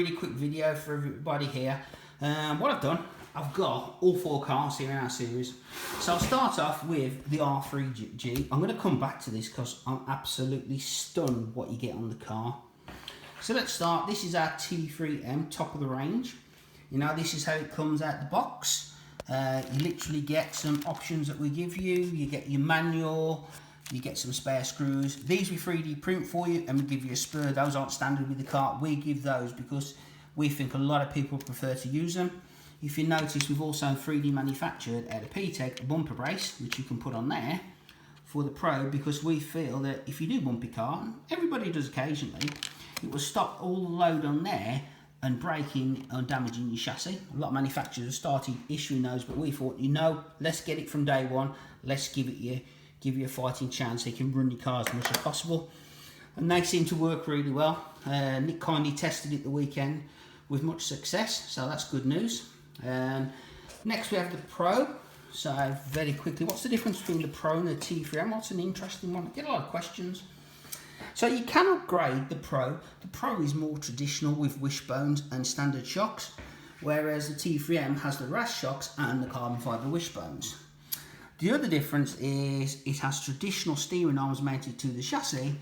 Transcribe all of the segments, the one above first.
really quick video for everybody here. What I've done, I've got all 4 cars here in our series. So I'll start off with the R3G. I'm going to come back to this because I'm absolutely stunned what you get on the car. So let's start. This is our T3m, top of the range. You know, this is how it comes out the box. You literally get some options that we give you. You get your manual, you get some spare screws. These we 3D print for you and we give you a spur. Those aren't standard with the car. We give those because we think a lot of people prefer to use them. If you notice, we've also 3D manufactured out of P-Tech a bumper brace, which you can put on there for the Pro, because we feel that if you do bump your car, and everybody does occasionally, it will stop all the load on there and breaking and damaging your chassis. A lot of manufacturers have started issuing those, but we thought, you know, let's get it from day one. Let's give you a fighting chance so you can run your car as much as possible. And they seem to work really well. Nick kindly tested it the weekend with much success, so that's good news. Next we have the Pro. So very quickly, what's the difference between the Pro and the T3m? What's an interesting one? I get a lot of questions. So you can upgrade the Pro. The Pro is more traditional with wishbones and standard shocks, whereas the T3m has the RAS shocks and the carbon fibre wishbones. The other difference is it has traditional steering arms mounted to the chassis,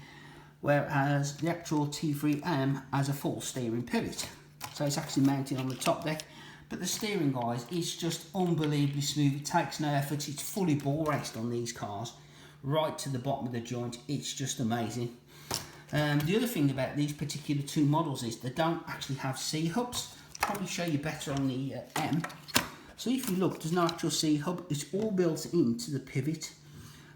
whereas the actual T3m has a full steering pivot. So it's actually mounted on the top deck, but the steering, guys, is just unbelievably smooth. It takes no effort. It's fully ball raced on these cars, right to the bottom of the joint. It's just amazing. The other thing about these particular 2 models is they don't actually have C-hubs. Probably show you better on the M. So if you look, there's no actual C-hub. It's all built into the pivot.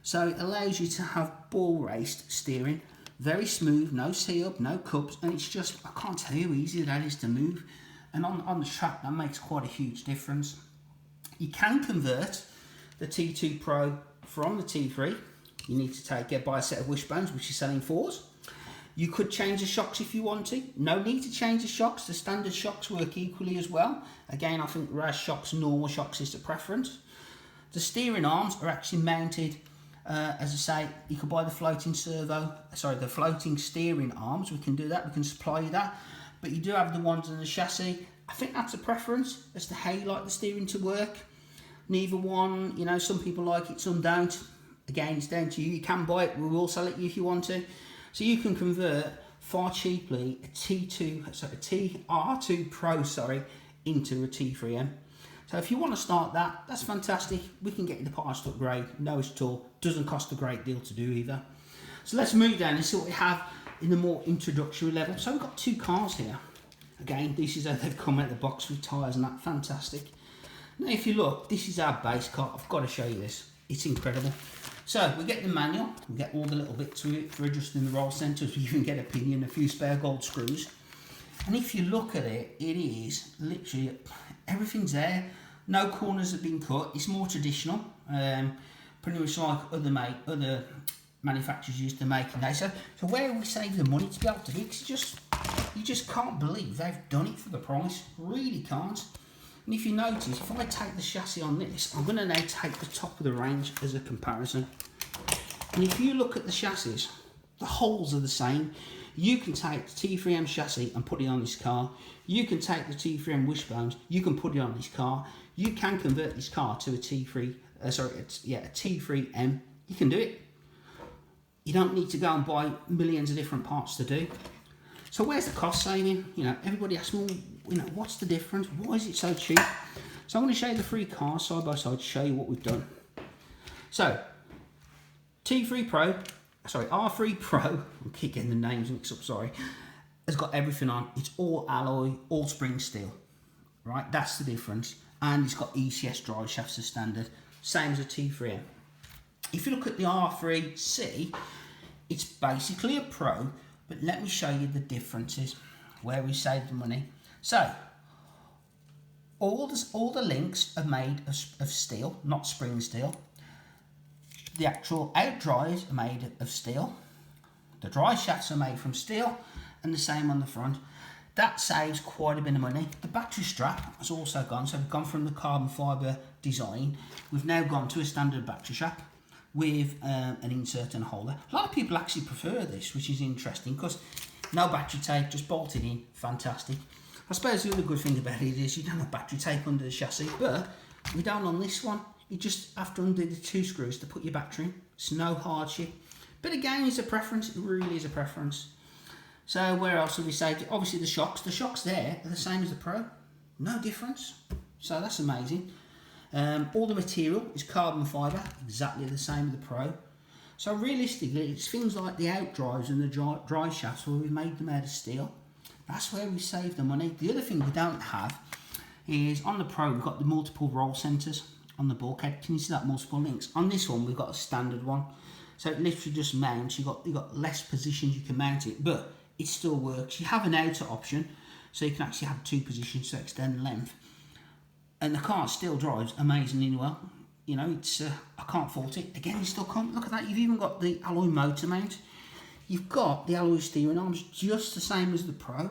So it allows you to have ball raced steering. Very smooth, no C-hub, no cups, and it's just, I can't tell you how easy that is to move. And on the track, that makes quite a huge difference. You can convert the T2 Pro from the T3. You need to buy a set of wishbones, which is selling 4s. You could change the shocks if you want to. No need to change the shocks. The standard shocks work equally as well. Again, I think RAS shocks, normal shocks is the preference. The steering arms are actually mounted, as I say, you can buy the floating the floating steering arms. We can do that. We can supply you that. But you do have the ones in the chassis. I think that's a preference as to how you like the steering to work. Neither one, you know, some people like it, some don't. Again, it's down to you. You can buy it. We will sell it you if you want to. So you can convert far cheaply a R3 Pro, into a T3m. So if you want to start that, that's fantastic. We can get you the parts to upgrade. No issue at all. Doesn't cost a great deal to do either. So let's move down and see what we have in the more introductory level. So we've got 2 cars here. Again, this is how they've come out of the box with tyres and that. Fantastic. Now if you look, this is our base car. I've got to show you this. It's incredible. So we get the manual, we get all the little bits to it for adjusting the roll centres, we even get a pinion, a few spare gold screws. And if you look at it, it is literally, everything's there. No corners have been cut. It's more traditional, pretty much like other manufacturers used to make it. So where we save the money to be able to do it, you just can't believe they've done it for the price. Really can't. And if you notice, if I take the chassis on this, I'm going to now take the top of the range as a comparison. And if you look at the chassis, the holes are the same. You can take the T3m chassis and put it on this car. You can take the T3m wishbones, you can put it on this car. You can convert this car to a T3m. You can do it. You don't need to go and buy millions of different parts to do. So where's the cost saving? You know, everybody asks me, you know, what's the difference? Why is it so cheap? So I'm going to show you the 3 cars side by side to show you what we've done. So R3 Pro, I keep getting the names mixed up, sorry, has got everything on. It's all alloy, all spring steel, right? That's the difference. And it's got ECS drive shafts as standard, same as a T3m. If you look at the R3C, it's basically a Pro, but let me show you the differences where we save the money. So all the links are made of steel, not spring steel. The actual out drives are made of steel. The drive shafts are made from steel, and the same on the front. That saves quite a bit of money. The battery strap has also gone, so we've gone from the carbon fibre design. We've now gone to a standard battery strap with an insert and a holder. A lot of people actually prefer this, which is interesting because no battery tape, just bolted in, fantastic. I suppose the other good thing about it is you don't have battery tape under the chassis, but we don't on this one. You just have to undo the 2 screws to put your battery in. It's no hardship. But again, it's a preference. It really is a preference. So where else have we saved it? Obviously the shocks. The shocks there are the same as the Pro. No difference. So that's amazing. All the material is carbon fibre, exactly the same as the Pro. So realistically, it's things like the out drives and the dry shafts where we made them out of steel. That's where we save the money. The other thing we don't have is on the Pro, we've got the multiple roll centres on the bulkhead. Can you see that, multiple links? On this one, we've got a standard one. So it literally just mounts. You've got less positions you can mount it, but it still works. You have an outer option, so you can actually have 2 positions to extend the length. And the car still drives amazingly well. You know, it's I can't fault it. Again, you still can't. Look at that. You've even got the alloy motor mount. You've got the alloy steering arms, just the same as the Pro.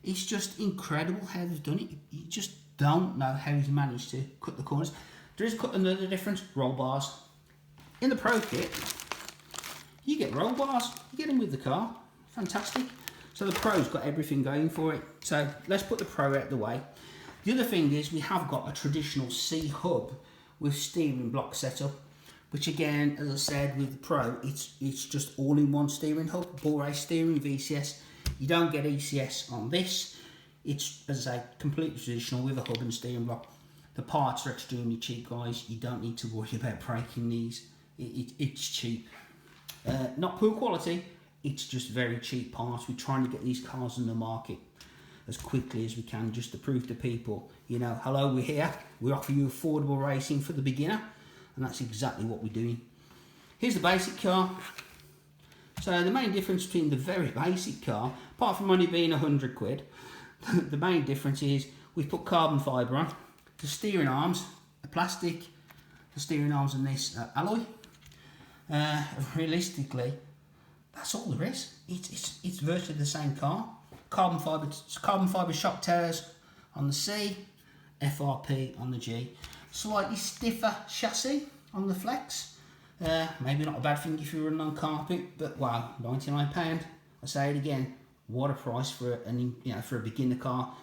It's just incredible how they've done it. You just don't know how he's managed to cut the corners. There is another difference, roll bars. In the Pro kit, you get roll bars. You get them with the car. Fantastic. So the Pro's got everything going for it. So let's put the Pro out of the way. The other thing is we have got a traditional C hub with steering block setup, which again, as I said, with the Pro, it's just all-in-one steering hub, ball race steering, VCS. You don't get ECS on this. It's, as I say, completely traditional with a hub and steering block. The parts are extremely cheap, guys. You don't need to worry about breaking these. It's cheap. Not poor quality, it's just very cheap parts. We're trying to get these cars on the market as quickly as we can, just to prove to people, you know, hello, we're here. We offer you affordable racing for the beginner, and that's exactly what we're doing. Here's the basic car. So the main difference between the very basic car, apart from only being 100 quid, the main difference is we've put carbon fibre on. The steering arms are plastic. The steering arms on this are alloy. Realistically, that's all there is. It's virtually the same car. Carbon fibre shock towers on the C, FRP on the G. Slightly stiffer chassis on the Flex. Maybe not a bad thing if you're running on carpet, but wow, £99. I say it again, what a price for for a beginner car.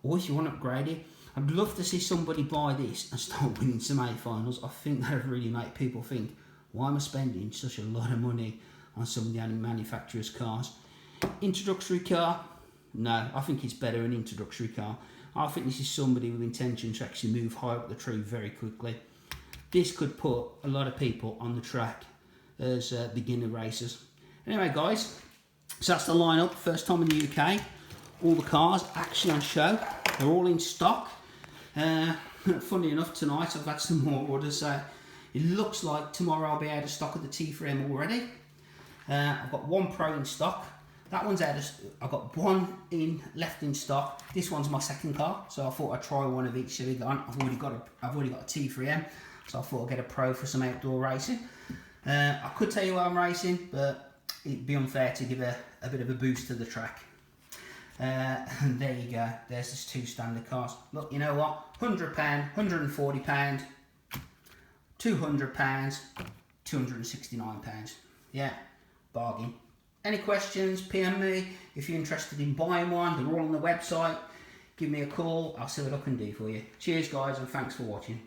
Or if you want to upgrade it, I'd love to see somebody buy this and start winning some A finals. I think that would really make people think, why am I spending such a lot of money on some of the manufacturers' cars? Introductory car. No, I think it's better an introductory car. I think this is somebody with intention to actually move high up the tree very quickly. This could put a lot of people on the track as beginner racers. Anyway, guys, so that's the lineup. First time in the UK. All the cars actually on show. They're all in stock. Funny enough, tonight I've had some more orders. So it looks like tomorrow I'll be out of stock of the T3m already. I've got 1 Pro in stock. That one's out of, I've got 1 left in stock. This one's my second car, so I thought I'd try one of each. So I've already got a T3m, so I thought I'd get a Pro for some outdoor racing. I could tell you where I'm racing, but it'd be unfair to give a bit of a boost to the track. And there you go. There's just 2 standard cars. Look, you know what? £100, £140, £200, £269. Yeah, bargain. Any questions, PM me. If you're interested in buying one, they're all on the website. Give me a call. I'll see what I can do for you. Cheers, guys, and thanks for watching.